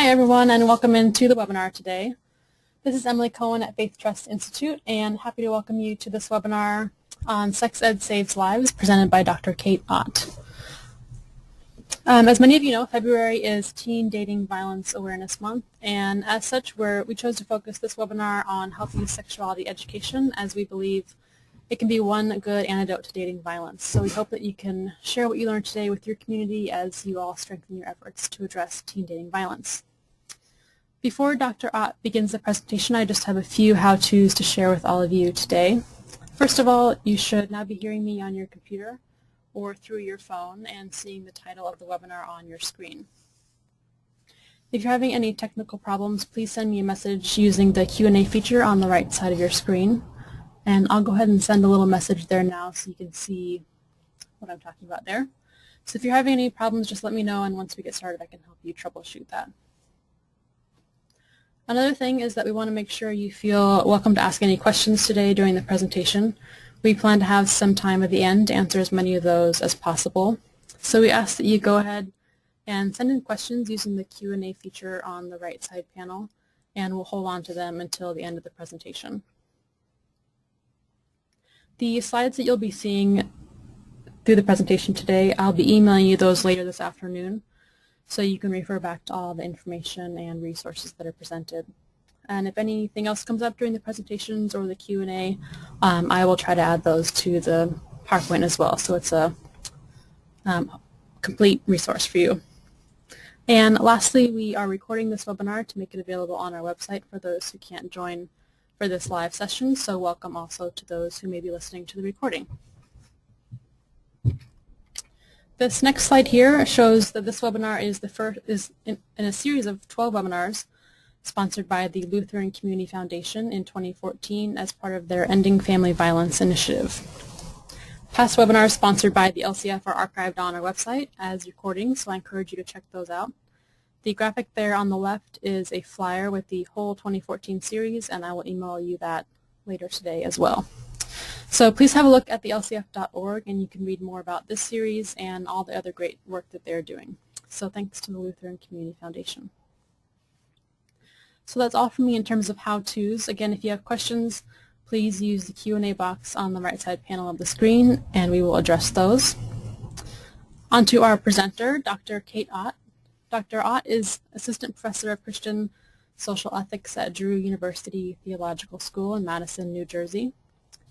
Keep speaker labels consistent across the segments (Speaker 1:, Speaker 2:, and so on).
Speaker 1: Hi everyone, and welcome into the webinar today. This is Emily Cohen at Faith Trust Institute, and happy to welcome you to this webinar on Sex Ed Saves Lives, presented by Dr. Kate Ott. As many of you know, February is Teen Dating Violence Awareness Month, and as such, we chose to focus this webinar on healthy sexuality education, as we believe it can be one good antidote to dating violence. So we hope that you can share what you learned today with your community as you all strengthen your efforts to address teen dating violence. Before Dr. Ott begins the presentation, I just have a few how-tos to share with all of you today. First of all, you should now be hearing me on your computer or through your phone and seeing the title of the webinar on your screen. If you're having any technical problems, please send me a message using the Q&A feature on the right side of your screen. And I'll go ahead and send a little message there now so you can see what I'm talking about there. So if you're having any problems, just let me know, and once we get started, I can help you troubleshoot that. Another thing is that we want to make sure you feel welcome to ask any questions today during the presentation. We plan to have some time at the end to answer as many of those as possible. So we ask that you go ahead and send in questions using the Q&A feature on the right side panel, and we'll hold on to them until the end of the presentation. The slides that you'll be seeing through the presentation today, I'll be emailing you those later this afternoon, so you can refer back to all the information and resources that are presented. And if anything else comes up during the presentations or the Q&A, I will try to add those to the PowerPoint as well, so it's a complete resource for you. And lastly, we are recording this webinar to make it available on our website for those who can't join for this live session, so welcome also to those who may be listening to the recording. This next slide here shows that this webinar is in a series of 12 webinars sponsored by the Lutheran Community Foundation in 2014 as part of their Ending Family Violence initiative. Past webinars sponsored by the LCF are archived on our website as recordings, so I encourage you to check those out. The graphic there on the left is a flyer with the whole 2014 series, and I will email you that later today as well. So please have a look at the lcf.org, and you can read more about this series and all the other great work that they're doing. So thanks to the Lutheran Community Foundation. So that's all from me in terms of how-tos. Again, if you have questions, please use the Q&A box on the right side panel of the screen, and we will address those. On to our presenter, Dr. Kate Ott. Dr. Ott is Assistant Professor of Christian Social Ethics at Drew University Theological School in Madison, New Jersey.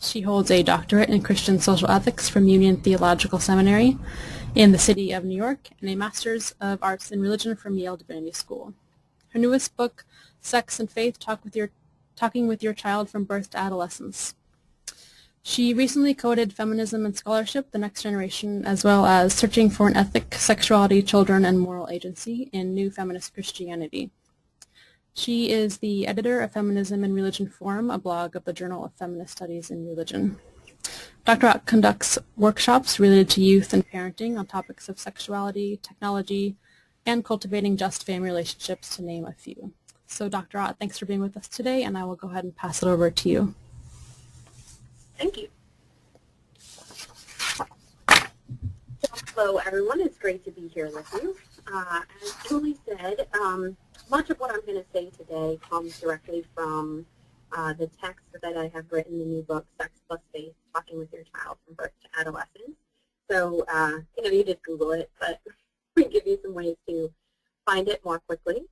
Speaker 1: She holds a doctorate in Christian Social Ethics from Union Theological Seminary in the city of New York and a Master's of Arts in Religion from Yale Divinity School. Her newest book, Sex and Faith, Talking with Your Child from Birth to Adolescence. She recently co-edited Feminism and Scholarship, The Next Generation, as well as Searching for an Ethic, Sexuality, Children, and Moral Agency in New Feminist Christianity. She is the editor of Feminism and Religion Forum, a blog of the Journal of Feminist Studies in Religion. Dr. Ott conducts workshops related to youth and parenting on topics of sexuality, technology, and cultivating just family relationships, to name a few. So Dr. Ott, thanks for being with us today, and I will go ahead and pass it over to you.
Speaker 2: Thank you. Hello, everyone. It's great to be here with you. As Emily said, much of what I'm going to say today comes directly from the text that I have written in the new book, Sex Plus Faith, Talking with Your Child from Birth to Adolescence. So, you just Google it, but we give you some ways to find it more quickly.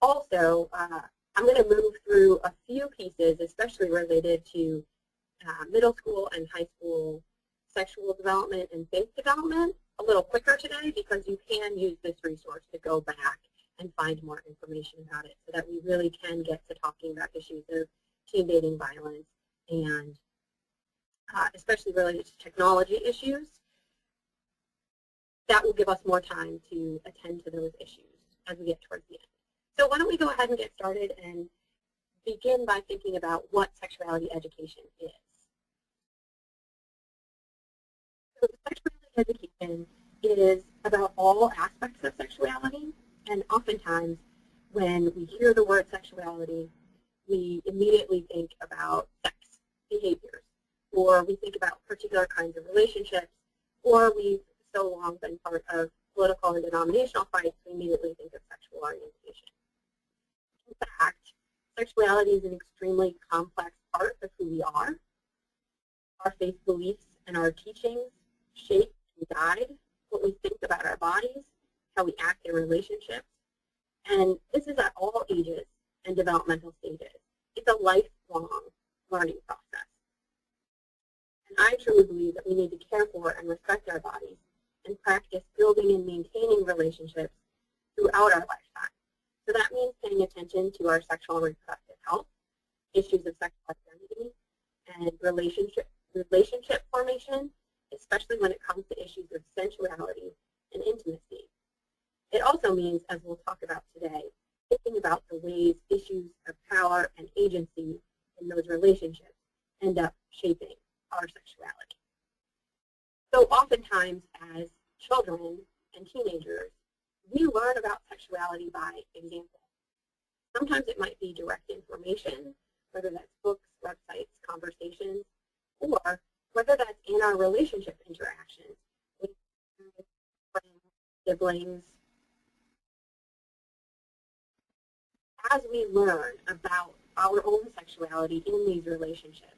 Speaker 2: Also, I'm going to move through a few pieces, especially related to middle school and high school sexual development and faith development a little quicker today, because you can use this resource to go back and find more information about it, so that we really can get to talking about issues of teen dating violence and especially related to technology issues. That will give us more time to attend to those issues as we get towards the end. So why don't we go ahead and get started and begin by thinking about what sexuality education is. So sexuality education is about all aspects of sexuality, and oftentimes when we hear the word sexuality, we immediately think about sex behaviors, or we think about particular kinds of relationships, or we've so long been part of political and denominational fights, we immediately think of sexual orientation. In fact, sexuality is an extremely complex part of who we are. Our faith beliefs and our teachings shape and guide what we think about our bodies, how we act in relationships, and this is at all ages and developmental stages. It's a lifelong learning process. And I truly believe that we need to care for and respect our bodies and practice building and maintaining relationships throughout our lifetime. So that means paying attention to our sexual and reproductive health, issues of sexual identity, and relationship formation, especially when it comes to issues of sensuality and intimacy. It also means, as we'll talk about today, thinking about the ways issues of power and agency in those relationships end up shaping our sexuality. So oftentimes as children and teenagers, we learn about sexuality by example. Sometimes it might be direct information, whether that's books, websites, conversations, or whether that's in our relationship interactions with friends, siblings. As we learn about our own sexuality in these relationships,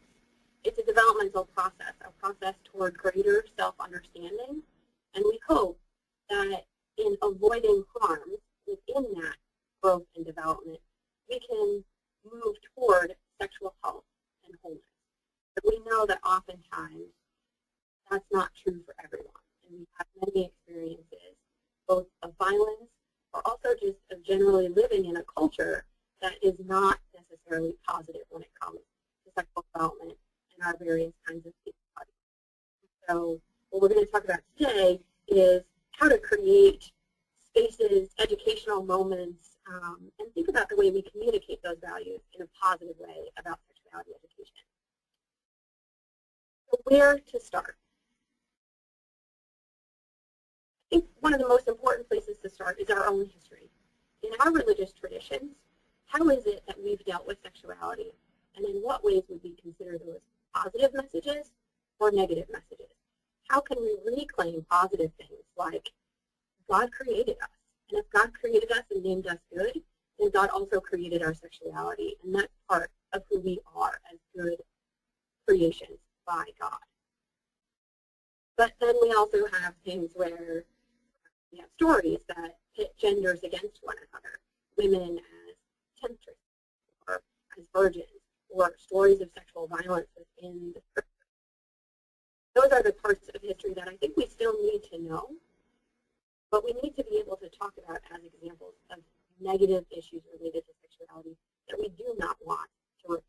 Speaker 2: it's a developmental process, a process toward greater self-understanding, and we hope that in avoiding harms within that growth and development, we can move toward sexual health and wholeness. But we know that oftentimes that's not true for everyone, and we have many experiences, both of violence, or also just of generally living in a culture that is not necessarily positive when it comes to sexual development and our various kinds of sexuality. So what we're going to talk about today is how to create spaces, educational moments, and think about the way we communicate those values in a positive way about sexuality education. So where to start? I think one of the most important places to start is our own history. In our religious traditions, how is it that we've dealt with sexuality, and in what ways would we consider those positive messages or negative messages? How can we reclaim positive things like God created us, and if God created us and named us good, then God also created our sexuality, and that's part of who we are as good creations by God. But then we also have things where we have stories that pit genders against one another, women as temptresses or as virgins, or stories of sexual violence within the scripture. Those are the parts of history that I think we still need to know, but we need to be able to talk about as examples of negative issues related to sexuality that we do not want to repeat.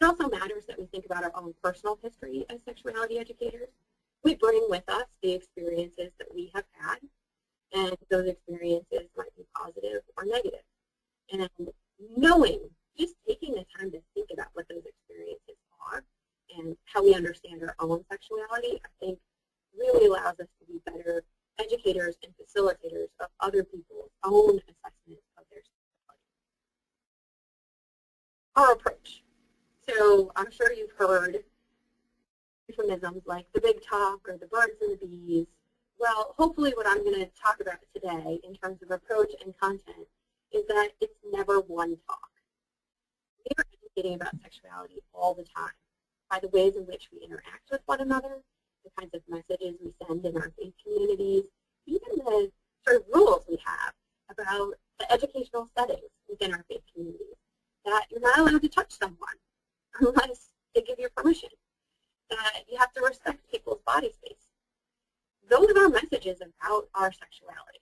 Speaker 2: It also matters that we think about our own personal history as sexuality educators. We bring with us the experiences that we have had, and those experiences might be positive or negative. And knowing, just taking the time to think about what those experiences are and how we understand our own sexuality, I think really allows us to be better educators and facilitators of other people's own assessments of their sexuality. Our approach. So I'm sure you've heard euphemisms like the big talk or the birds and the bees. Well, hopefully what I'm going to talk about today in terms of approach and content is that it's never one talk. We are educating about sexuality all the time by the ways in which we interact with one another, the kinds of messages we send in our faith communities, even the sort of rules we have about the educational settings within our faith communities, that you're not allowed to touch someone unless they give you permission, that you have to respect people's body space. Those are messages about our sexuality.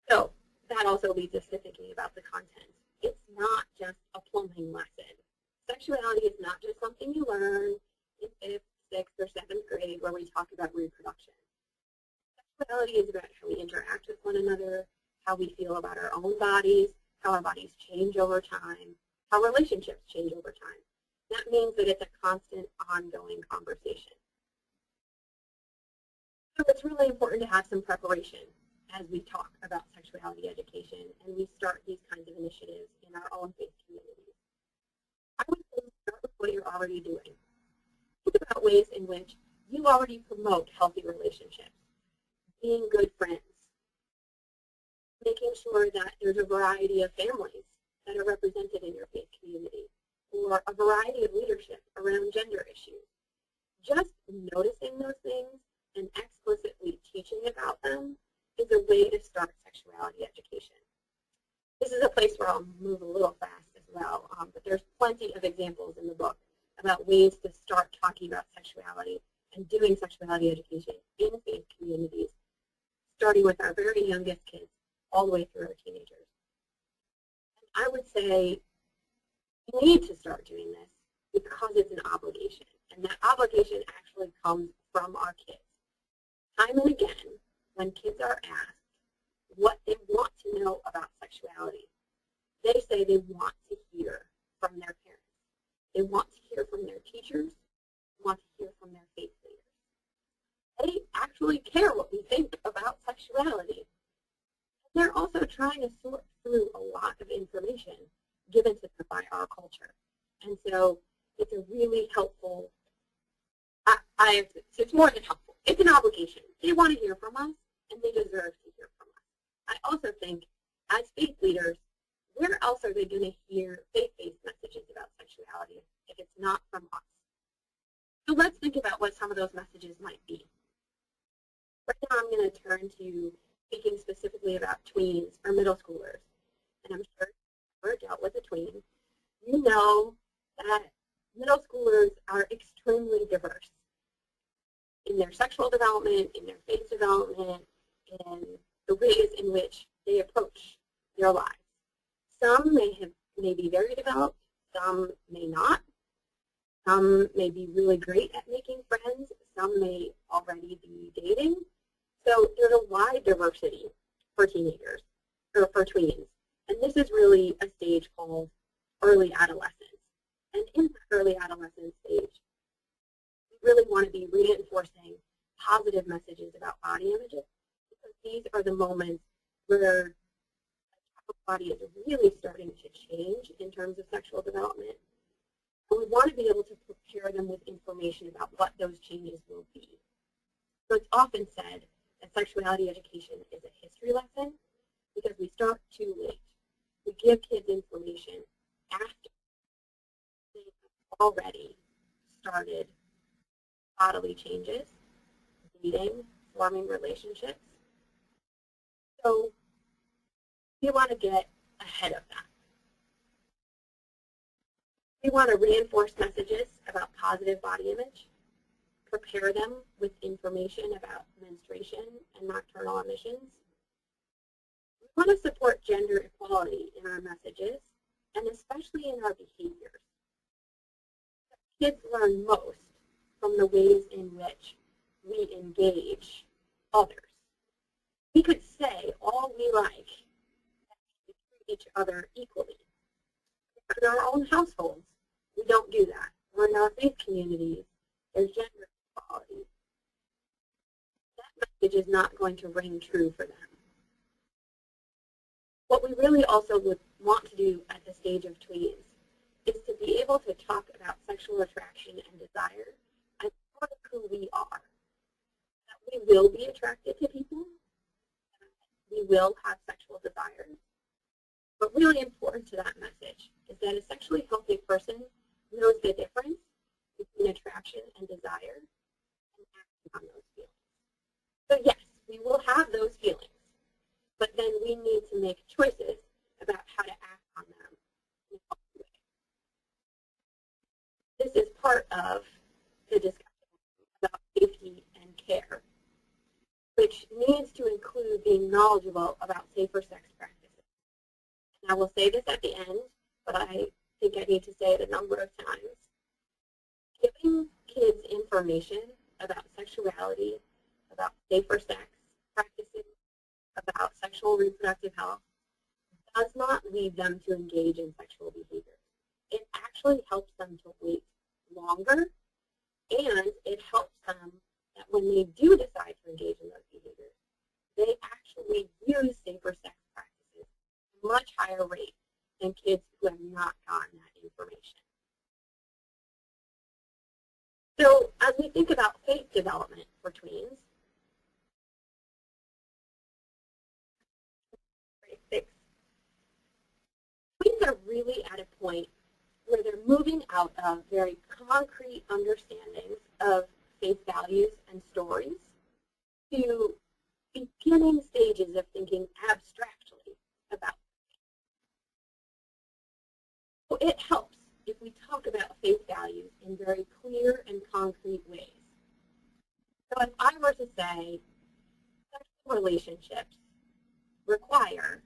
Speaker 2: So that also leads us to thinking about the content. It's not just a plumbing lesson. Sexuality is not just something you learn in 5th, 6th, or 7th grade where we talk about reproduction. Sexuality is about how we interact with one another, how we feel about our own bodies, how our bodies change over time, how relationships change over time. That means that it's a constant, ongoing conversation. So it's really important to have some preparation as we talk about sexuality education and we start these kinds of initiatives in our own faith communities. I would say start with what you're already doing. Think about ways in which you already promote healthy relationships, being good friends, making sure that there's a variety of families that are represented in your faith community, or a variety of leadership around gender issues. Just noticing those things and explicitly teaching about them is a way to start sexuality education. This is a place where I'll move a little fast as well, but there's plenty of examples in the book about ways to start talking about sexuality and doing sexuality education in faith communities, starting with our very youngest kids all the way through our teenagers. And I would say we need to start doing this because it's an obligation, and that obligation actually comes from our kids. Time and again, when kids are asked what they want to know about sexuality, they say they want to hear from their parents. They want to hear from their teachers. They want to hear from their faith leaders. They actually care what we think about sexuality. They're also trying to sort through a lot of information given to them by our culture. And so it's a really helpful, it's more than helpful. It's an obligation. They want to hear from us, and they deserve to hear from us. I also think, as faith leaders, where else are they going to hear faith-based messages about sexuality if it's not from us? So let's think about what some of those messages might be. Right now I'm going to turn to speaking specifically about tweens or middle schoolers. And I'm sure if you've ever dealt with a tween, you know that middle schoolers are extremely diverse in their sexual development, in their faith development, in the ways in which they approach their lives. Some may be very developed, some may not. Some may be really great at making friends, some may already be dating. So there's a wide diversity for teenagers, or for tweens. And this is really a stage called early adolescence. And in the early adolescence stage, we really want to be reinforcing positive messages about body images, because these are the moments where the body is really starting to change in terms of sexual development. And we want to be able to prepare them with information about what those changes will be. So it's often said that sexuality education is a history lesson because we start too late. We give kids information after they have already started bodily changes, dating, forming relationships. So we want to get ahead of that. We want to reinforce messages about positive body image, prepare them with information about menstruation and nocturnal emissions. We want to support gender equality in our messages, and especially in our behaviors. Kids learn most from the ways in which we engage others. We could say all we like and we treat each other equally. In our own households, we don't do that. Or in our faith communities, there's gender equality. That message is not going to ring true for them. What we really also would want to do at the stage of tweens is to be able to talk about sexual attraction and desire as part of who we are. That we will be attracted to people, we will have sexual desires, but really important to that message is that a sexually healthy person knows the difference between attraction and desire and acting on those feelings. So yes, we will have those feelings, but then we need to make choices about how to act on them in a healthy way. This is part of the discussion about safety and care, which needs to include being knowledgeable about safer sex practices. And I will say this at the end, but I think I need to say it a number of times. Giving kids information about sexuality, about safer sex practices, about sexual reproductive health does not lead them to engage in sexual behavior. It actually helps them to wait longer, and it helps them that when they do decide to engage in those behaviors, they actually use safer sex practices at a much higher rate than kids who have not gotten that information. So as we think about faith development for tweens, are really at a point where they're moving out of very concrete understandings of faith values and stories to beginning stages of thinking abstractly about faith. So it helps if we talk about faith values in very clear and concrete ways. So if I were to say sexual relationships require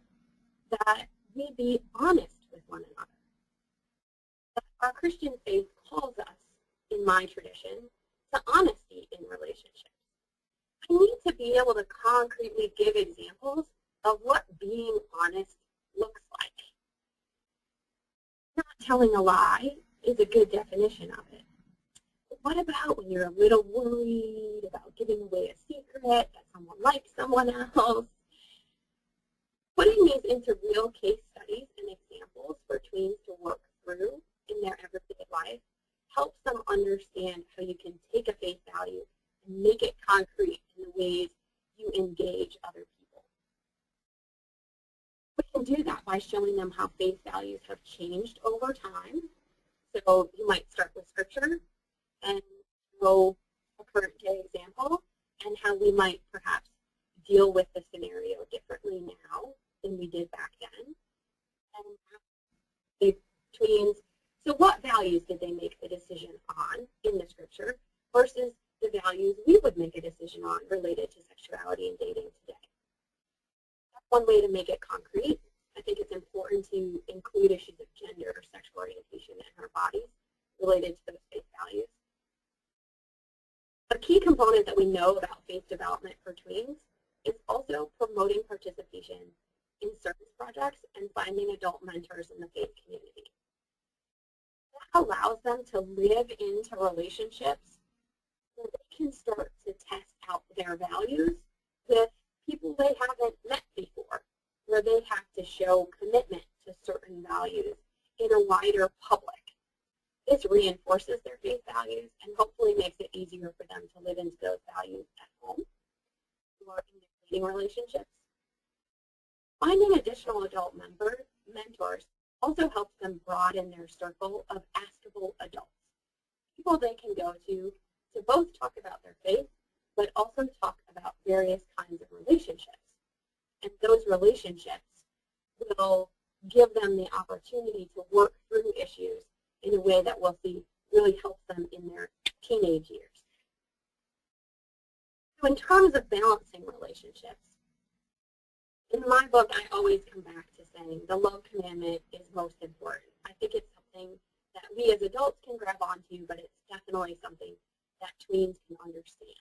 Speaker 2: that we be honest with one another, that our Christian faith calls us, in my tradition, to honesty in relationships. I need to be able to concretely give examples of what being honest looks like. Not telling a lie is a good definition of it. But what about when you're a little worried about giving away a secret, that someone likes someone else? Putting these into real case studies and examples for tweens to work through in their everyday life helps them understand how you can take a faith value and make it concrete in the ways you engage other people. We can do that by showing them how faith values have changed over time. So you might start with scripture and show a current day example and how we might perhaps deal with the scenario differently now than we did back then. And the tweens, so what values did they make the decision on in the scripture versus the values we would make a decision on related to sexuality and dating today? That's one way to make it concrete. I think it's important to include issues of gender or sexual orientation in our bodies related to those faith values. A key component that we know about faith development for tweens is also promoting participation in service projects and finding adult mentors in the faith community. That allows them to live into relationships where they can start to test out their values with people they haven't met before, where they have to show commitment to certain values in a wider public. This reinforces their faith values and hopefully makes it easier for them to live into those values at home or in their dating relationships. Finding additional adult mentors also helps them broaden their circle of askable adults, people they can go to both talk about their faith, but also talk about various kinds of relationships. And those relationships will give them the opportunity to work through issues in a way that we'll see really helps them in their teenage years. So in terms of balancing relationships, in my book, I always come back to saying the love commandment is most important. I think it's something that we as adults can grab onto, but it's definitely something that tweens can understand.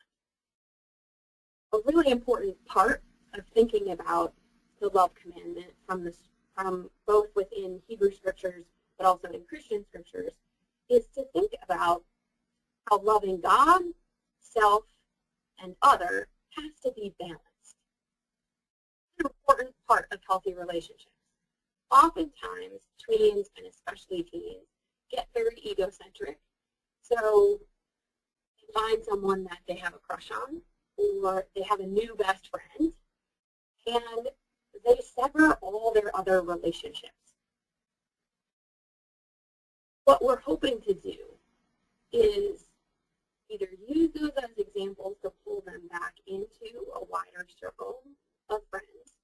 Speaker 2: A really important part of thinking about the love commandment from both within Hebrew scriptures but also in Christian scriptures is to think about how loving God, self, and other has to be balanced. It's an important part of healthy relationships. Oftentimes, tweens, and especially teens, get very egocentric. So they find someone that they have a crush on, or they have a new best friend, and they sever all their other relationships. What we're hoping to do is either use those as examples to pull them back into a wider circle of friends,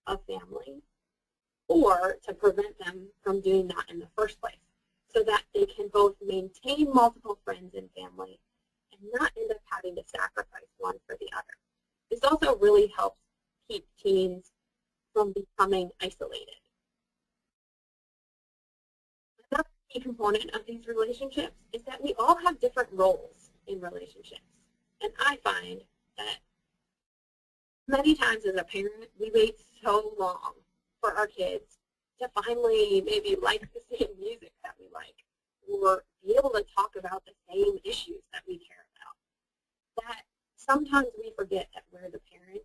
Speaker 2: of family, or to prevent them from doing that in the first place, so that they can both maintain multiple friends and family and not end up having to sacrifice one for the other. This also really helps keep teens from becoming isolated. Another key component of these relationships is that we all have different roles in relationships. And I find that many times as a parent, we wait so long for our kids to finally maybe like the same music that we like, or be able to talk about the same issues that we care about, that sometimes we forget that we're the parent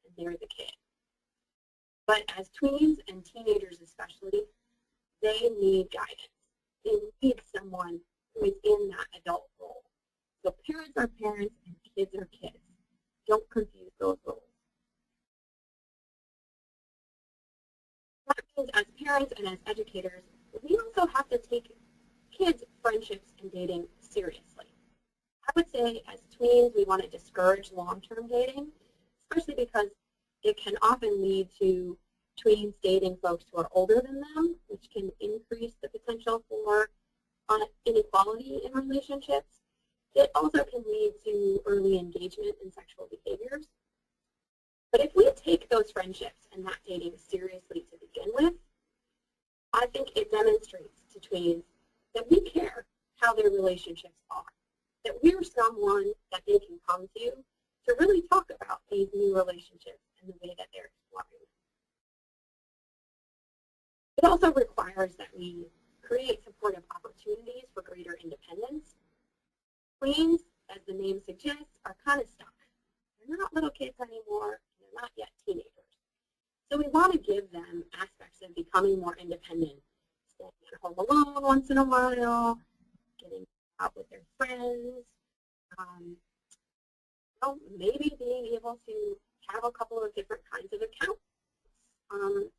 Speaker 2: and they're the kid. But as tweens and teenagers especially, they need guidance. They need someone who is in that adult role. So parents are parents and kids are kids. Don't confuse those roles. That means as parents and as educators, we also have to take kids' friendships and dating seriously. I would say as tweens, we want to discourage long-term dating, especially because it can often lead to tweens dating folks who are older than them, which can increase the potential for inequality in relationships. It also can lead to early engagement in sexual behaviors. But if we take those friendships and that dating seriously to begin with, I think it demonstrates to tweens that we care how their relationships are, that we're someone that they can come to really talk about these new relationships and the way that they're exploring. It also requires that we create supportive opportunities for greater independence. Tweens, as the name suggests, are kind of stuck. They're not little kids anymore, and they're not yet teenagers. So we want to give them aspects of becoming more independent, staying at home alone once in a while, getting out with their friends, maybe being able to have a couple of different kinds of accounts,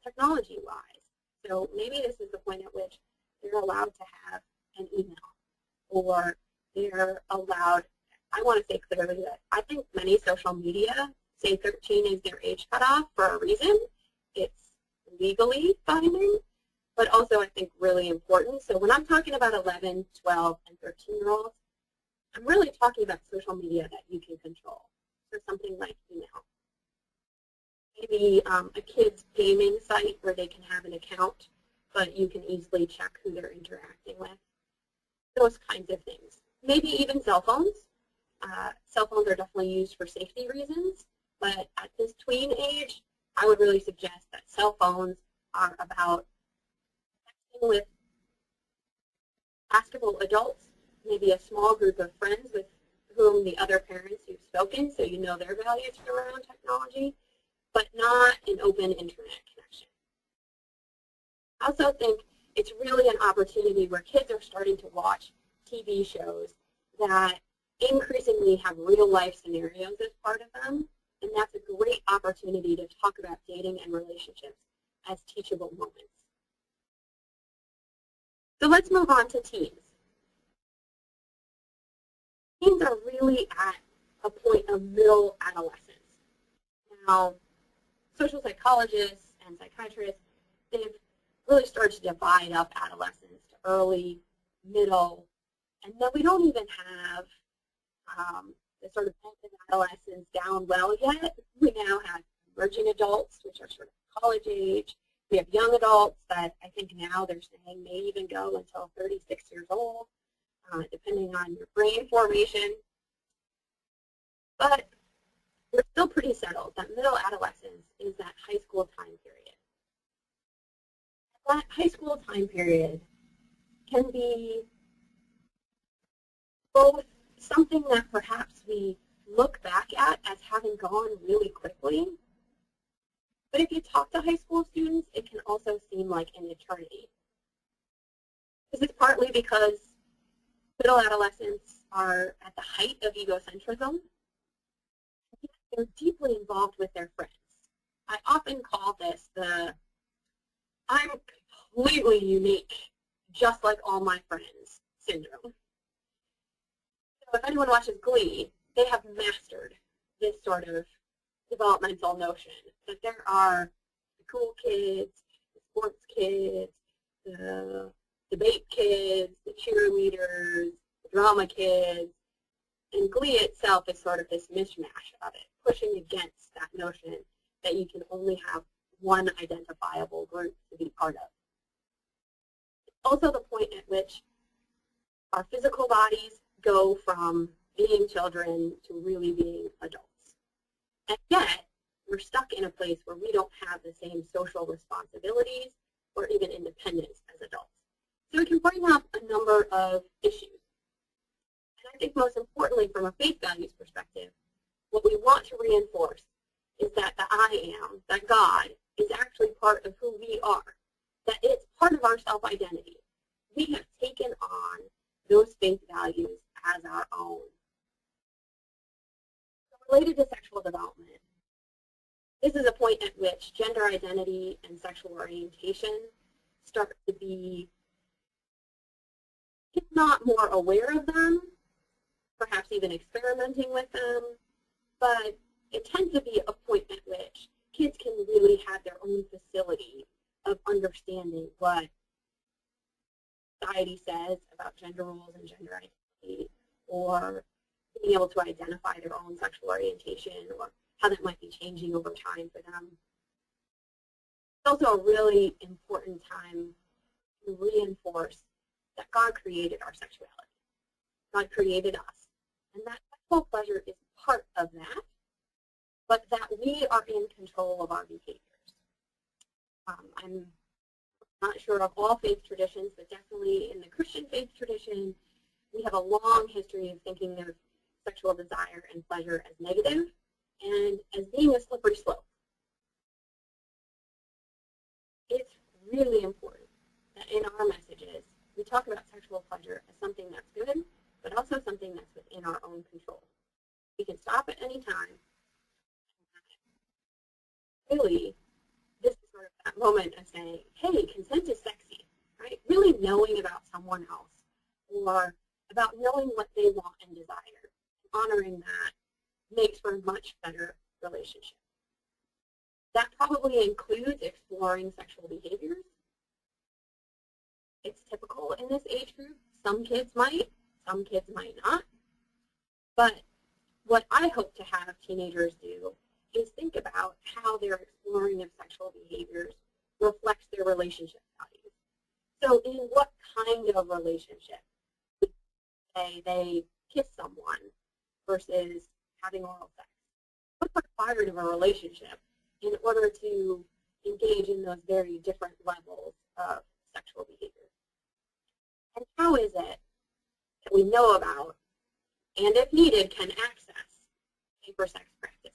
Speaker 2: technology-wise. So maybe this is the point at which they're allowed to have an email, or they're allowed, I want to say clearly that I think many social media say 13 is their age cutoff for a reason. It's legally binding, but also I think really important. So when I'm talking about 11, 12, and 13-year-olds, I'm really talking about social media that you can control. So something like email. Maybe a kid's gaming site where they can have an account, but you can easily check who they're interacting with. Those kinds of things. Maybe even cell phones. Cell phones are definitely used for safety reasons, but at this tween age, I would really suggest that cell phones are about texting with askable adults, maybe a small group of friends with whom the other parents you've spoken, so you know their values around technology, but not an open internet connection. I also think it's really an opportunity where kids are starting to watch TV shows that increasingly have real-life scenarios as part of them, and that's a great opportunity to talk about dating and relationships as teachable moments. So let's move on to teens. Teens are really at a point of middle adolescence. Now, social psychologists and psychiatrists, they've really started to divide up adolescence to early, middle, and then we don't even have the sort of adolescence down well yet. We now have emerging adults, which are sort of college age. We have young adults that I think now they're saying may even go until 36 years old, depending on your brain formation. But we're still pretty settled that middle adolescence is that high school time period. That high school time period can be both something that perhaps we look back at as having gone really quickly, but if you talk to high school students, it can also seem like an eternity. This is partly because middle adolescents are at the height of egocentrism. They're deeply involved with their friends. I often call this the I'm completely unique, just like all my friends syndrome. So if anyone watches Glee, they have mastered this sort of developmental notion that there are the cool kids, the sports kids, the debate kids, the cheerleaders, the drama kids, and Glee itself is sort of this mishmash of it, pushing against that notion that you can only have one identifiable group to be part of. It's also the point at which our physical bodies go from being children to really being adults. And yet, we're stuck in a place where we don't have the same social responsibilities or even independence as adults. So it can bring up a number of issues. And I think most importantly, from a faith values perspective, what we want to reinforce is that the I am, that God, is actually part of who we are, that it's part of our self-identity. We have taken on those faith values as our own. So related to sexual development, this is a point at which gender identity and sexual orientation start to be, if not more aware of them, perhaps even experimenting with them, but it tends to be a point at which kids can really have their own facility of understanding what society says about gender roles and gender identity, or being able to identify their own sexual orientation, or how that might be changing over time for them. It's also a really important time to reinforce that God created our sexuality. God created us, and that sexual pleasure is part of that, but that we are in control of our behaviors. I'm not sure of all faith traditions, but definitely in the Christian faith tradition, we have a long history of thinking of sexual desire and pleasure as negative and as being a slippery slope. It's really important that in our messages, we talk about sexual pleasure as something that's good, but also something that's within our own control. We can stop at any time. Really, this is sort of that moment of saying, hey, consent is sexy, right? Really knowing about someone else, or about knowing what they want and desire. Honoring that makes for a much better relationship. That probably includes exploring sexual behaviors. It's typical in this age group. Some kids might not. But what I hope to have teenagers do is think about how their exploring of sexual behaviors reflects their relationship values. So in what kind of relationship would say they kiss someone versus having oral sex? What's required of a relationship in order to engage in those very different levels of sexual behavior? And how is it that we know about, and if needed, can access safer sex practices?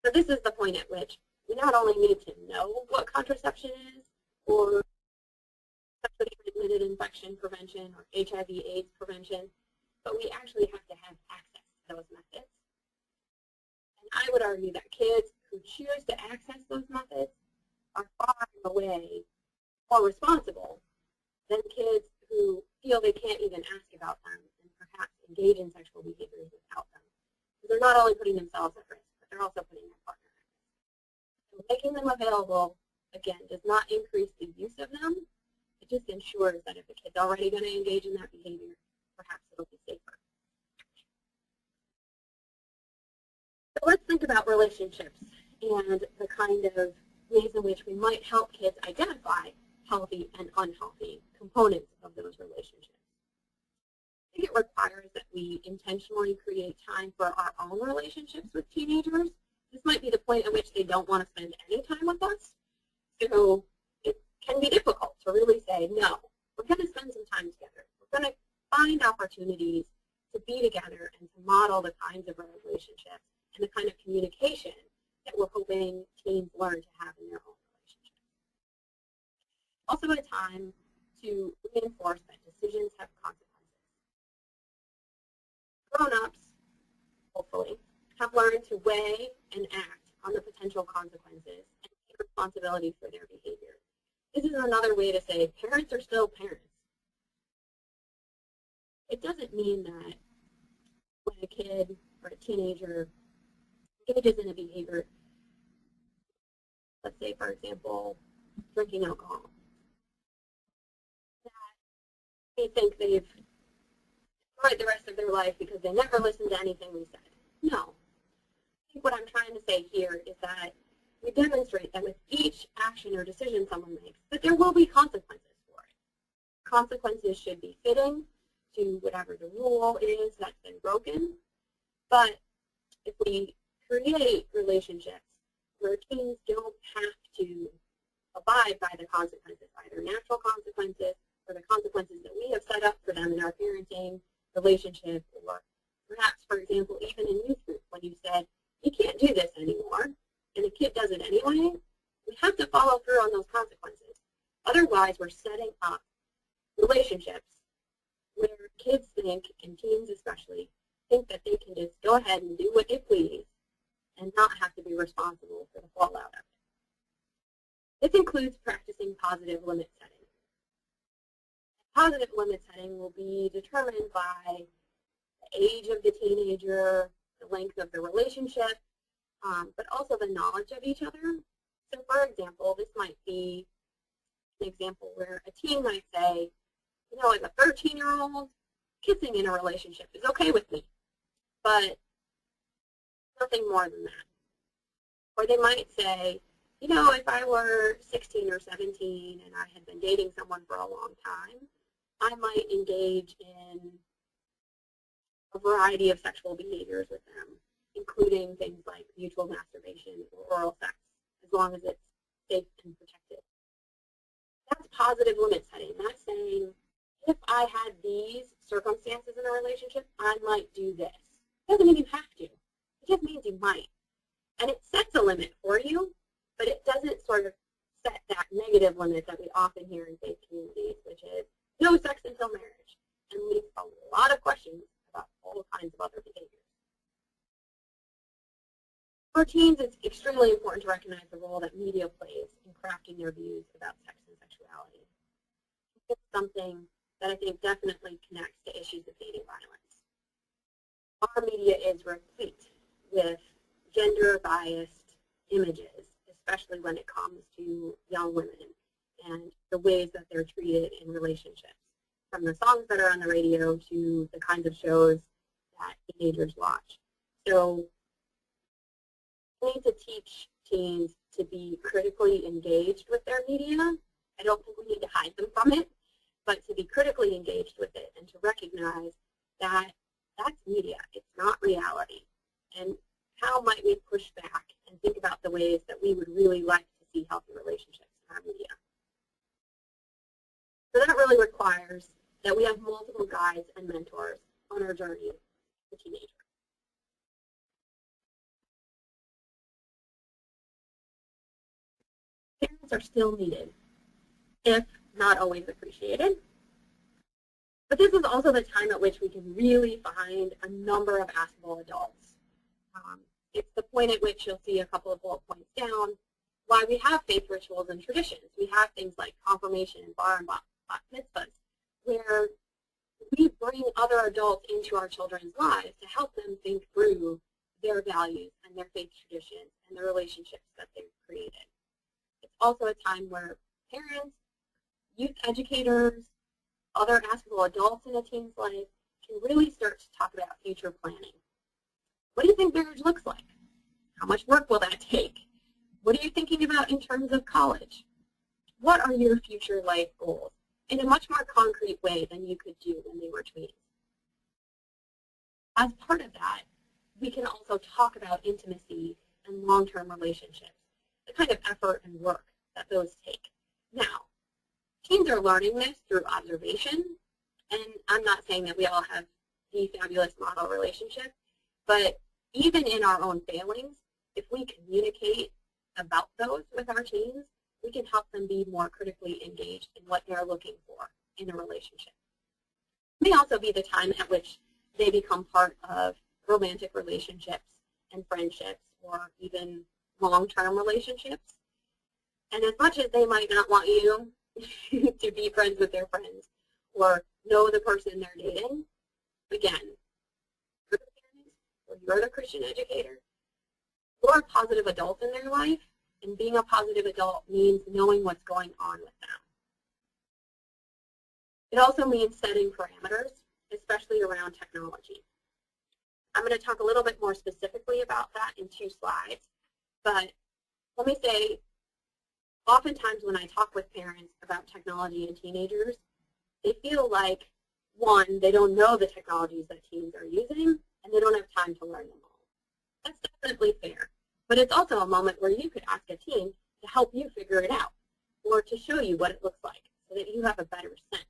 Speaker 2: So this is the point at which we not only need to know what contraception is, or sexually transmitted infection prevention, or HIV/AIDS prevention, but we actually have to have access to those methods. And I would argue that kids who choose to access those methods are far and away more responsible than kids who feel they can't even ask about them and perhaps engage in sexual behaviors without them. Because they're not only putting themselves at risk, but they're also putting their partner at risk. So making them available, again, does not increase the use of them. It just ensures that if a kid's already going to engage in that behavior, perhaps it'll be safer. So let's think about relationships and the kind of ways in which we might help kids identify healthy and unhealthy components of those relationships. I think it requires that we intentionally create time for our own relationships with teenagers. This might be the point at which they don't want to spend any time with us. So it can be difficult to really say, no, we're going to spend some time together. We're going to find opportunities to be together and to model the kinds of relationships and the kind of communication that we're hoping teens learn to have in their own relationships. Also a time to reinforce that decisions have consequences. Grown-ups, hopefully, have learned to weigh and act on the potential consequences and take responsibility for their behavior. This is another way to say parents are still parents. It doesn't mean that when a kid or a teenager engages in a behavior, let's say, for example, drinking alcohol, that they think they've destroyed the rest of their life because they never listened to anything we said. No. I think what I'm trying to say here is that we demonstrate that with each action or decision someone makes, that there will be consequences for it. Consequences should be fitting to whatever the rule is that's been broken. But if we create relationships where teens don't have to abide by the consequences, either natural consequences or the consequences that we have set up for them in our parenting relationship, or perhaps, for example, even in youth group, when you said, you can't do this anymore, and the kid does it anyway, we have to follow through on those consequences. Otherwise, we're setting up relationships where kids think, and teens especially, think that they can just go ahead and do what they please and not have to be responsible for the fallout of it. This includes practicing positive limit setting. Positive limit setting will be determined by the age of the teenager, the length of the relationship, but also the knowledge of each other. So for example, this might be an example where a teen might say, you know, as a 13-year-old, kissing in a relationship is okay with me, but nothing more than that. Or they might say, you know, if I were 16 or 17 and I had been dating someone for a long time, I might engage in a variety of sexual behaviors with them, including things like mutual masturbation or oral sex, as long as it's safe and protected. That's positive limit setting. That's saying, if I had these circumstances in a relationship, I might do this. It doesn't mean you have to. It just means you might. And it sets a limit for you, but it doesn't sort of set that negative limit that we often hear in faith communities, which is no sex until marriage, and leaves a lot of questions about all kinds of other behaviors. For teens, it's extremely important to recognize the role that media plays in crafting their views about sex and sexuality. It's something that I think definitely connects to issues of dating violence. Our media is replete with gender-biased images, especially when it comes to young women and the ways that they're treated in relationships, from the songs that are on the radio to the kinds of shows that teenagers watch. So we need to teach teens to be critically engaged with their media. I don't think we need to hide them from it, but to be critically engaged with it and to recognize that that's media, it's not reality. And how might we push back and think about the ways that we would really like to see healthy relationships in our media? So that really requires that we have multiple guides and mentors on our journey as a teenager. Parents are still needed, if not always appreciated. But this is also the time at which we can really find a number of askable adults. It's the point at which you'll see a couple of bullet points down why we have faith rituals and traditions. We have things like confirmation and bar and bat mitzvahs, where we bring other adults into our children's lives to help them think through their values and their faith traditions and the relationships that they've created. It's also a time where parents, youth educators, other askable adults in a teen's life can really start to talk about future planning. What do you think marriage looks like? How much work will that take? What are you thinking about in terms of college? What are your future life goals? In a much more concrete way than you could do when they were tweens. As part of that, we can also talk about intimacy and long-term relationships, the kind of effort and work that those take. Now, teens are learning this through observation, and I'm not saying that we all have the fabulous model relationship, but even in our own failings, if we communicate about those with our teens, we can help them be more critically engaged in what they're looking for in a relationship. It may also be the time at which they become part of romantic relationships and friendships, or even long-term relationships. And as much as they might not want you to be friends with their friends or know the person they're dating, again, you're the parent, or you're the Christian educator, you're a positive adult in their life, and being a positive adult means knowing what's going on with them. It also means setting parameters, especially around technology. I'm going to talk a little bit more specifically about that in 2 slides, but let me say, oftentimes when I talk with parents about technology and teenagers, they feel like, one, they don't know the technologies that teens are using, and they don't have time to learn them all. That's definitely fair. But it's also a moment where you could ask a teen to help you figure it out, or to show you what it looks like, so that you have a better sense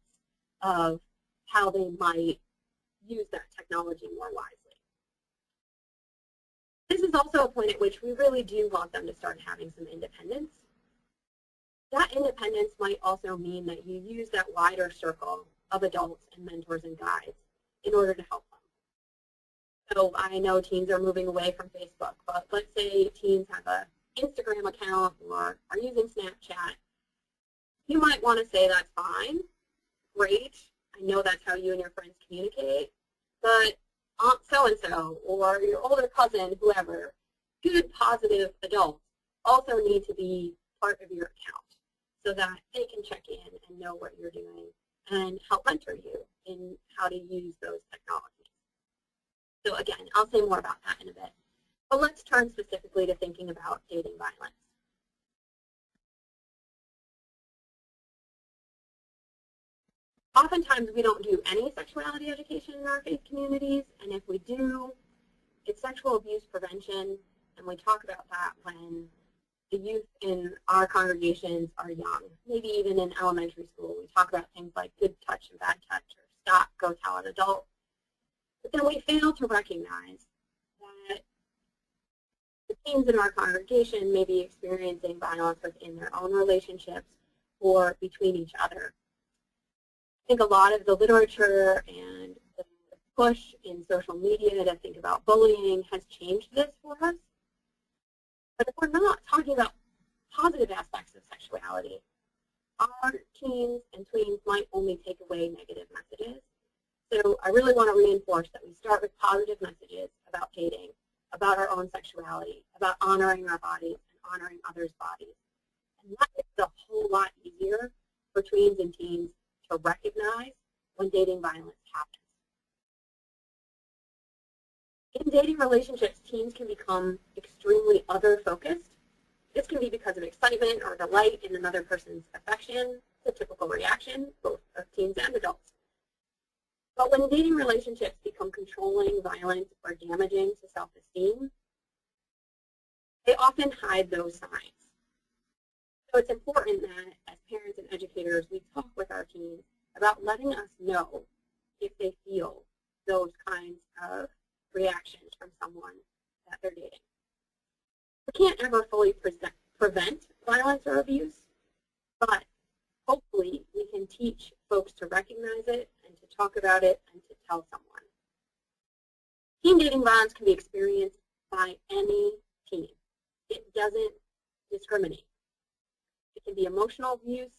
Speaker 2: of how they might use that technology more wisely. This is also a point at which we really do want them to start having some independence. That independence might also mean that you use that wider circle of adults and mentors and guides in order to help them. So I know teens are moving away from Facebook, but let's say teens have an Instagram account or are using Snapchat. You might want to say that's fine, great. I know that's how you and your friends communicate, but Aunt so-and-so or your older cousin, whoever, good, positive adults also need to be part of your account so that they can check in and know what you're doing and help mentor you in how to use those technologies. So again, I'll say more about that in a bit. But let's turn specifically to thinking about dating violence. Oftentimes we don't do any sexuality education in our faith communities, and if we do, it's sexual abuse prevention, and we talk about that when the youth in our congregations are young, maybe even in elementary school. We talk about things like good touch and bad touch, or stop, go tell an adult. But then we fail to recognize that the teens in our congregation may be experiencing violence within their own relationships or between each other. I think a lot of the literature and the push in social media to think about bullying has changed this for us. But if we're not talking about positive aspects of sexuality, our teens and tweens might only take away negative messages. So I really want to reinforce that we start with positive messages about dating, about our own sexuality, about honoring our bodies and honoring others' bodies. And that makes it a whole lot easier for tweens and teens to recognize when dating violence happens. In dating relationships, teens can become extremely other-focused. This can be because of excitement or delight in another person's affection. It's a typical reaction, both of teens and adults. But when dating relationships become controlling, violent, or damaging to self-esteem, they often hide those signs. So it's important that as parents and educators, we talk with our teens about letting us know if they feel those kinds of reactions from someone that they're dating. We can't ever fully prevent violence or abuse, but hopefully we can teach folks to recognize it and to talk about it and to tell someone. Teen dating violence can be experienced by any teen. It doesn't discriminate. It can be emotional abuse,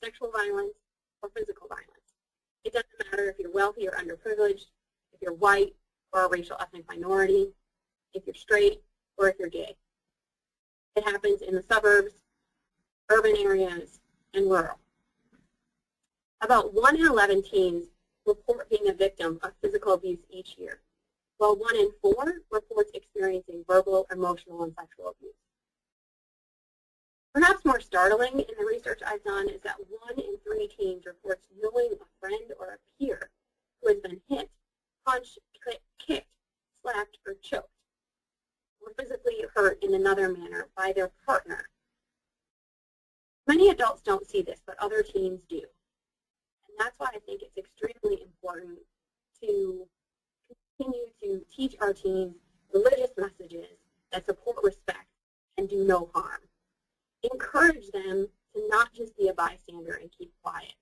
Speaker 2: sexual violence, or physical violence. It doesn't matter if you're wealthy or underprivileged, if you're white or a racial ethnic minority, if you're straight or if you're gay. It happens in the suburbs, urban areas, and rural. About 1 in 11 teens report being a victim of physical abuse each year, while 1 in 4 reports experiencing verbal, emotional, and sexual abuse. Perhaps more startling in the research I've done is that 1 in 3 teens reports knowing a friend or a peer who has been hit, punched, kicked, slapped, or choked, or physically hurt in another manner by their partner. Many adults don't see this, but other teens do. And that's why I think it's extremely important to continue to teach our teens religious messages that support respect and do no harm. Encourage them to not just be a bystander and keep quiet.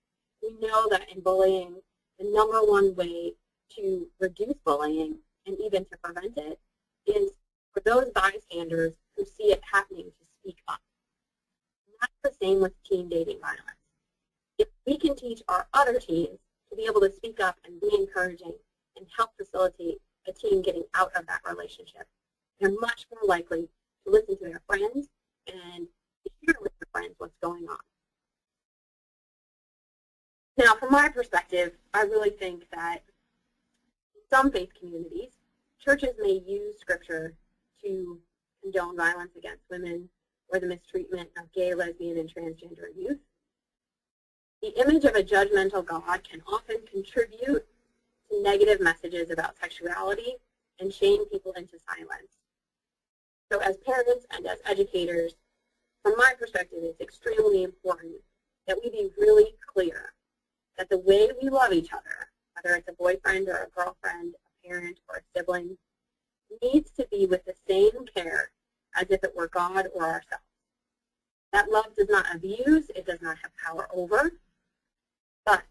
Speaker 2: We know that in bullying, the #1 way to reduce bullying and even to prevent it is for those bystanders who see it happening to speak up. And that's the same with teen dating violence. If we can teach our other teens to be able to speak up and be encouraging and help facilitate a teen getting out of that relationship, they're much more likely to listen to their friends and to hear with their friends what's going on. Now, from my perspective, I really think that in some faith communities, churches may use scripture to condone violence against women or the mistreatment of gay, lesbian, and transgender youth. The image of a judgmental God can often contribute to negative messages about sexuality and shame people into silence. So as parents and as educators, from my perspective, it's extremely important that we be really clear that the way we love each other, whether it's a boyfriend or a girlfriend, a parent or a sibling, needs to be with the same care as if it were God or ourselves. That love does not abuse, it does not have power over, but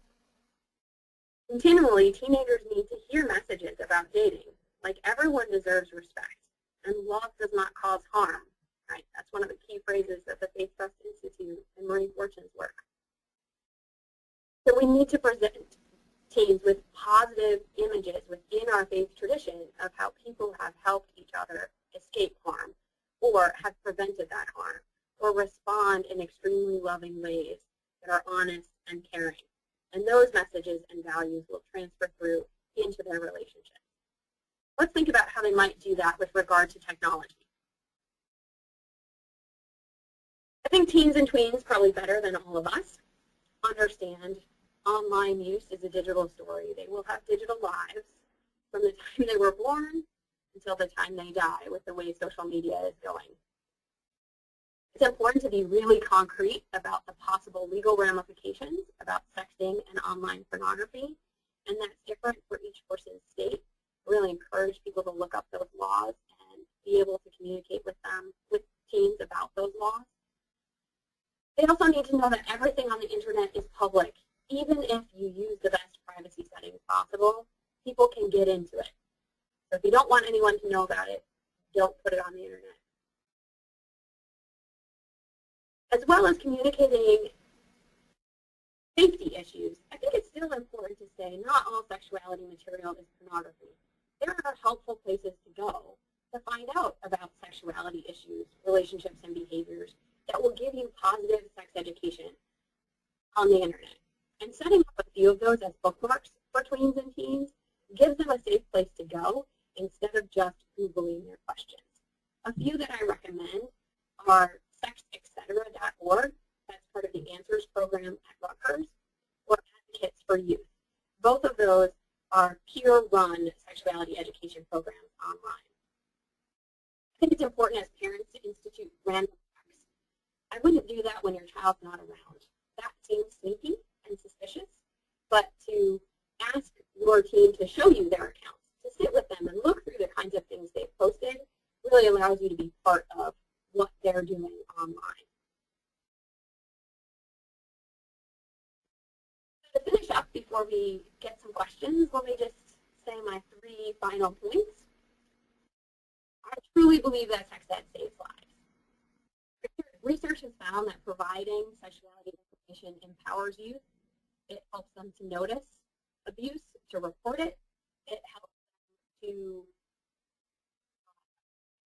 Speaker 2: continually teenagers need to hear messages about dating, like everyone deserves respect, and love does not cause harm. Right? That's one of the key phrases of the Faith Trust Institute and Marie Fortune's work. So we need to present teens with positive images within our faith tradition of how people have helped each other escape harm, or have prevented that harm, or respond in extremely loving ways that are honest and caring. And those messages and values will transfer through into their relationships. Let's think about how they might do that with regard to technology. I think teens and tweens, probably better than all of us, understand online use is a digital story. They will have digital lives from the time they were born until the time they die with the way social media is going. It's important to be really concrete about the possible legal ramifications about sexting and online pornography, and that's different for each person's state. I really encourage people to look up those laws and be able to communicate with them, with teens about those laws. They also need to know that everything on the internet is public. Even if you use the best privacy settings possible, people can get into it. So if you don't want anyone to know about it, don't put it on the internet. As well as communicating safety issues, I think it's still important to say not all sexuality material is pornography. There are helpful places to go to find out about sexuality issues, relationships, and behaviors that will give you positive sex education on the internet. And setting up a few of those as bookmarks for tweens and teens gives them a safe place to go instead of just Googling their questions. A few that I recommend are sexetc.org, that's part of the Answers program at Rutgers, or Advocates for Youth. Both of those are peer-run sexuality education programs online. I think it's important as parents to institute random checks. I wouldn't do that when your child's not around. That seems sneaky and suspicious, but to ask your teen to show you their accounts, to sit with them and look through the kinds of things they've posted, really allows you to be part of what they're doing online. To finish up, before we get some questions, let me just say my 3 final points. I truly believe that sex ed saves lives. Research has found that providing sexuality information empowers youth. It helps them to notice abuse, to report it. It helps them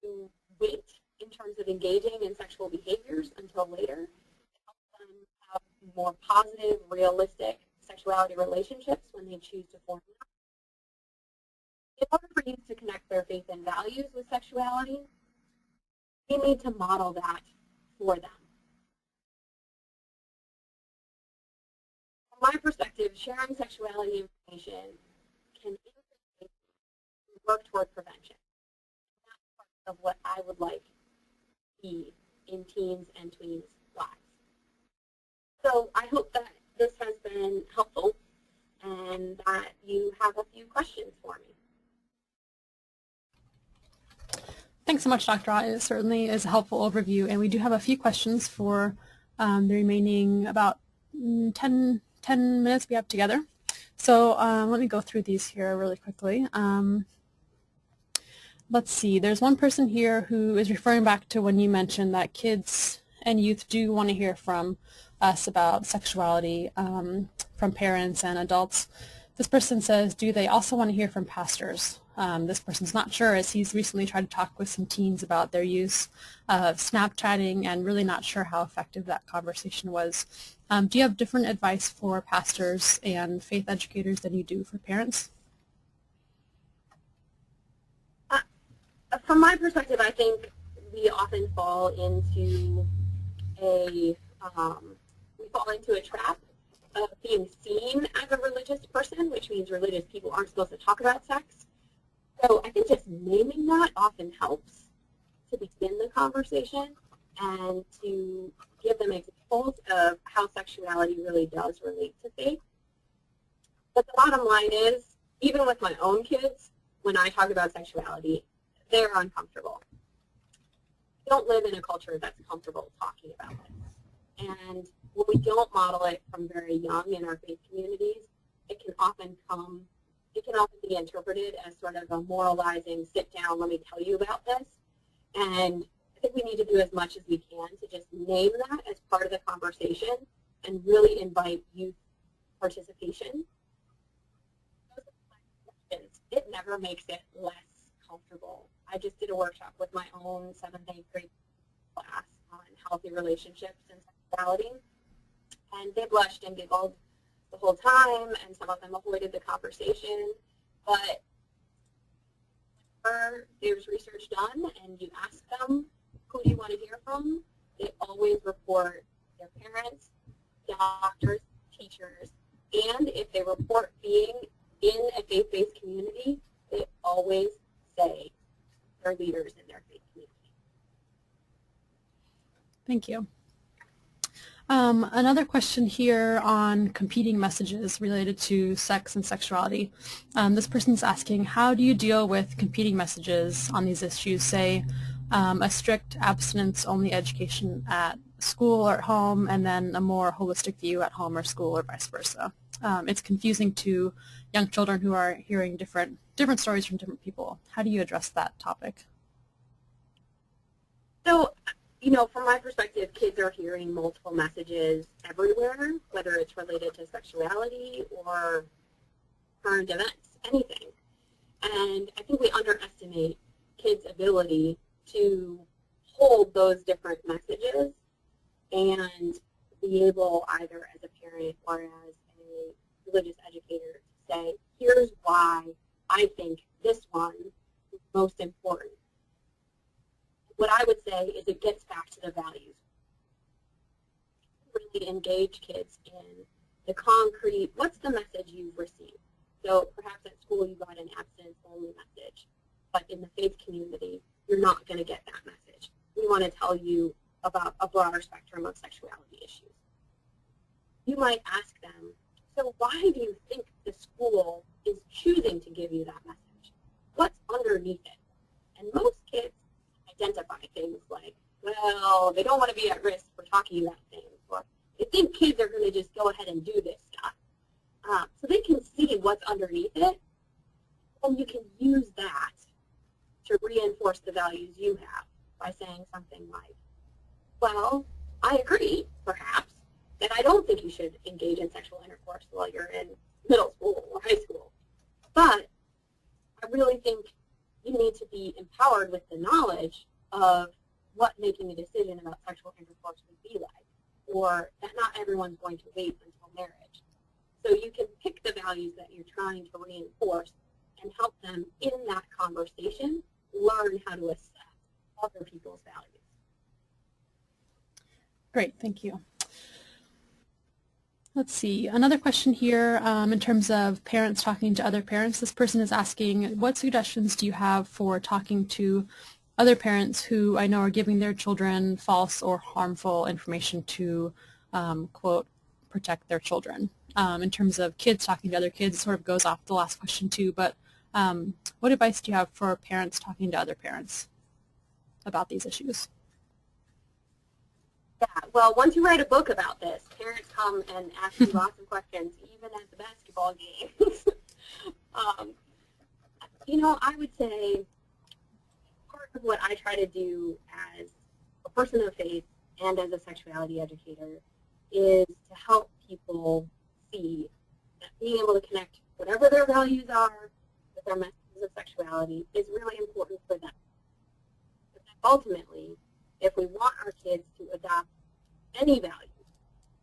Speaker 2: to wait in terms of engaging in sexual behaviors until later. It helps them have more positive, realistic sexuality relationships when they choose to form them. In order for youth to connect their faith and values with sexuality, we need to model that for them. From my perspective, sharing sexuality information can work toward prevention. That's part of what I would like to be in teens and tweens' lives. So I hope that this has been helpful and that you have a few questions for me.
Speaker 1: Thanks so much, Dr. Ott. It certainly is a helpful overview, and we do have a few questions for the remaining about 10 minutes we have together. So let me go through these here really quickly. Let's see. There's one person here who is referring back to when you mentioned that kids and youth do want to hear from us about sexuality from parents and adults. This person says, do they also want to hear from pastors? This person's not sure, as he's recently tried to talk with some teens about their use of Snapchatting and really not sure how effective that conversation was. Do you have different advice for pastors and faith educators than you do for parents?
Speaker 2: From my perspective, I think we often fall into a trap of being seen as a religious person, which means religious people aren't supposed to talk about sex. So I think just naming that often helps to begin the conversation and to give them examples of how sexuality really does relate to faith. But the bottom line is, even with my own kids, when I talk about sexuality, they're uncomfortable. We don't live in a culture that's comfortable talking about it. And when we don't model it from very young in our faith communities, it can often be interpreted as sort of a moralizing, sit down, let me tell you about this. And I think we need to do as much as we can to just name that as part of the conversation and really invite youth participation. It never makes it less comfortable. I just did a workshop with my own 7th, 8th grade class on healthy relationships and sexuality, and they blushed and giggled the whole time, and some of them avoided the conversation. But whenever there's research done and you ask them, who do you want to hear from, they always report their parents, doctors, teachers, and if they report being in a faith-based community, they always say they're leaders in their faith community.
Speaker 1: Thank you. Another question here on competing messages related to sex and sexuality. This person's asking, how do you deal with competing messages on these issues, say a strict abstinence-only education at school or at home, and then a more holistic view at home or school, or vice versa? It's confusing to young children who are hearing different stories from different people. How do you address that topic?
Speaker 2: So, from my perspective, kids are hearing multiple messages everywhere, whether it's related to sexuality or current events, anything. And I think we underestimate kids' ability to hold those different messages and be able, either as a parent or as a religious educator, to say, here's why I think this one is most important. What I would say is it gets back to the values. Really engage kids in the concrete, what's the message you've received? So perhaps at school you got an abstinence-only message, but in the faith community, you're not going to get that message. We want to tell you about a broader spectrum of sexuality issues. You might ask them, so why do you think the school is choosing to give you that message? What's underneath it? And most kids identify things like, well, they don't want to be at risk for talking about things, or they think kids are going to just go ahead and do this stuff. So they can see what's underneath it, and you can use that to reinforce the values you have by saying something like, well, I agree, perhaps, that I don't think you should engage in sexual intercourse while you're in middle school or high school, but I really think you need to be empowered with the knowledge of what making a decision about sexual intercourse would be like, or that not everyone's going to wait until marriage. So you can pick the values that you're trying to reinforce and help them in that conversation learn how to assess other people's values.
Speaker 1: Great, thank you. Let's see, another question here in terms of parents talking to other parents. This person is asking, what suggestions do you have for talking to other parents who I know are giving their children false or harmful information to, quote, protect their children? In terms of kids talking to other kids, it sort of goes off the last question too, but what advice do you have for parents talking to other parents about these issues?
Speaker 2: Yeah, well, once you write a book about this, parents come and ask you lots of questions, even at the basketball games. I would say part of what I try to do as a person of faith and as a sexuality educator is to help people see that being able to connect whatever their values are with their messages of sexuality is really important for them. But ultimately, if we want our kids to adopt any values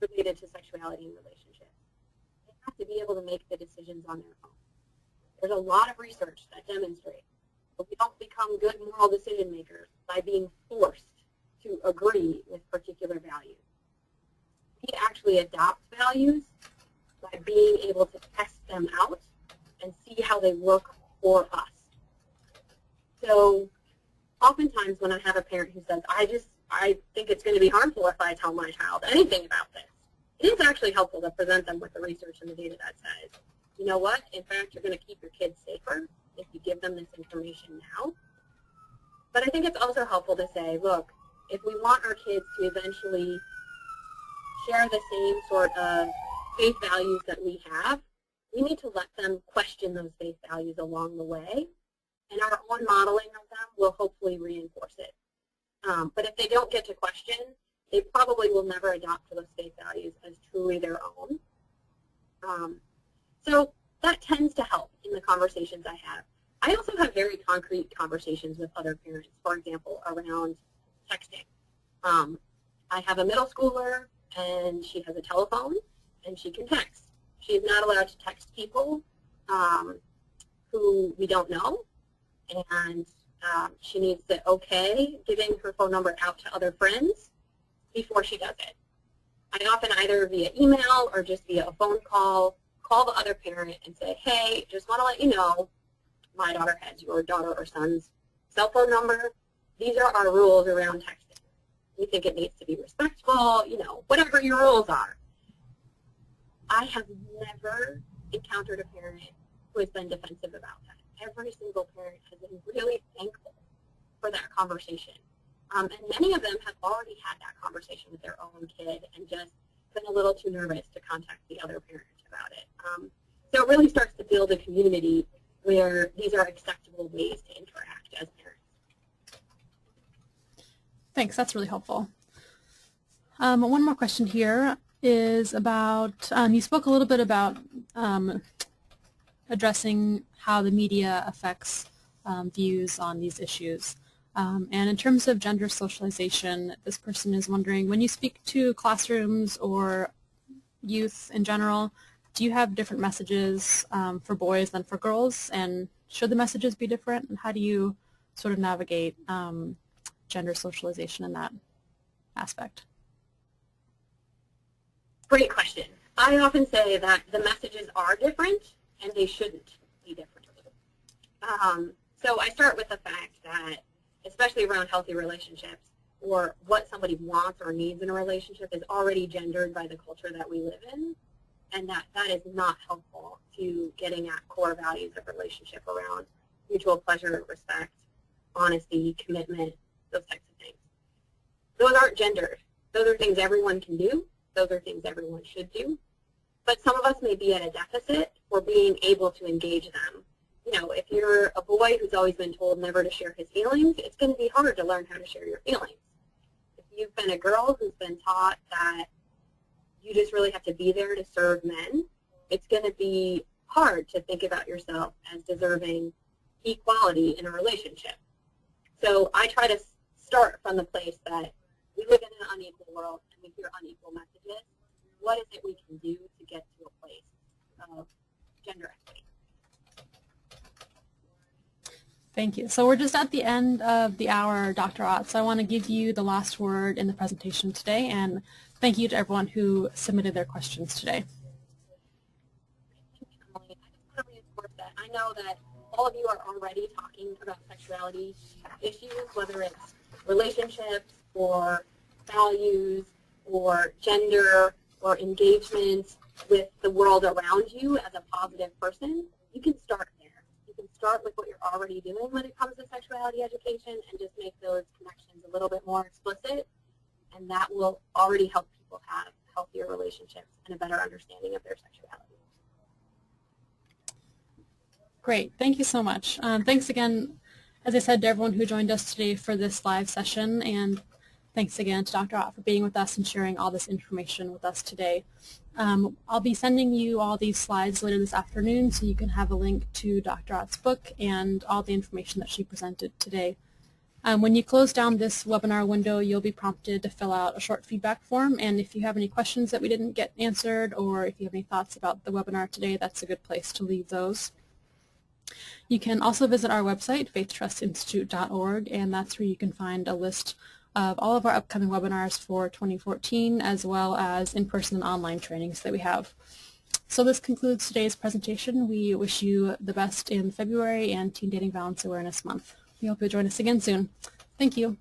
Speaker 2: related to sexuality and relationships, they have to be able to make the decisions on their own. There's a lot of research that demonstrates that we don't become good moral decision makers by being forced to agree with particular values. We actually adopt values by being able to test them out and see how they work for us. So oftentimes when I have a parent who says, I think it's going to be harmful if I tell my child anything about this, it is actually helpful to present them with the research and the data that says, you know what, in fact, you're going to keep your kids safer if you give them this information now. But I think it's also helpful to say, look, if we want our kids to eventually share the same sort of faith values that we have, we need to let them question those faith values along the way, and our own modeling of them will hopefully reinforce it. But if they don't get to question, they probably will never adopt those faith values as truly their own. So that tends to help in the conversations I have. I also have very concrete conversations with other parents, for example, around texting. I have a middle schooler, and she has a telephone, and she can text. She is not allowed to text people who we don't know, and she needs to okay giving her phone number out to other friends before she does it. I often either via email or just via a phone call the other parent and say, hey, just want to let you know my daughter has your daughter or son's cell phone number. These are our rules around texting. We think it needs to be respectful, you know, whatever your rules are. I have never encountered a parent who has been defensive about that. Every single parent has been really thankful for that conversation. And many of them have already had that conversation with their own kid and just been a little too nervous to contact the other parent about it. So it really starts to build a community where these are acceptable ways to interact as parents.
Speaker 1: Thanks, that's really helpful. One more question here is about, you spoke a little bit about addressing how the media affects views on these issues. And in terms of gender socialization, this person is wondering, when you speak to classrooms or youth in general, do you have different messages for boys than for girls? And should the messages be different? And how do you sort of navigate gender socialization in that aspect?
Speaker 2: Great question. I often say that the messages are different and they shouldn't be different. So I start with the fact that, especially around healthy relationships, or what somebody wants or needs in a relationship is already gendered by the culture that we live in, and that is not helpful to getting at core values of relationship around mutual pleasure, respect, honesty, commitment, those types of things. Those aren't gendered. Those are things everyone can do. Those are things everyone should do. But some of us may be at a deficit for being able to engage them. You know, if you're a boy who's always been told never to share his feelings, it's going to be hard to learn how to share your feelings. If you've been a girl who's been taught that you just really have to be there to serve men, it's going to be hard to think about yourself as deserving equality in a relationship. So I try to start from the place that we live in an unequal world and we hear unequal messages. What is it we can do to get to a place of gender equity?
Speaker 1: Thank you. So we're just at the end of the hour, Dr. Ott, so I want to give you the last word in the presentation today, and thank you to everyone who submitted their questions today.
Speaker 2: Thank you, Emily. I just want to reinforce that. I know that all of you are already talking about sexuality issues, whether it's relationships or values or gender or engagement with the world around you as a positive person. You can start there. You can start with what you're already doing when it comes to sexuality education and just make those connections a little bit more explicit, and that will already help people have healthier relationships and a better understanding of their sexuality.
Speaker 1: Great. Thank you so much. Thanks again, as I said, to everyone who joined us today for this live session, and thanks again to Dr. Ott for being with us and sharing all this information with us today. I'll be sending you all these slides later this afternoon so you can have a link to Dr. Ott's book and all the information that she presented today. When you close down this webinar window, you'll be prompted to fill out a short feedback form, and if you have any questions that we didn't get answered, or if you have any thoughts about the webinar today, that's a good place to leave those. You can also visit our website, faithtrustinstitute.org, and that's where you can find a list of all of our upcoming webinars for 2014, as well as in-person and online trainings that we have. So this concludes today's presentation. We wish you the best in February and Teen Dating Violence Awareness Month. We hope you'll join us again soon. Thank you.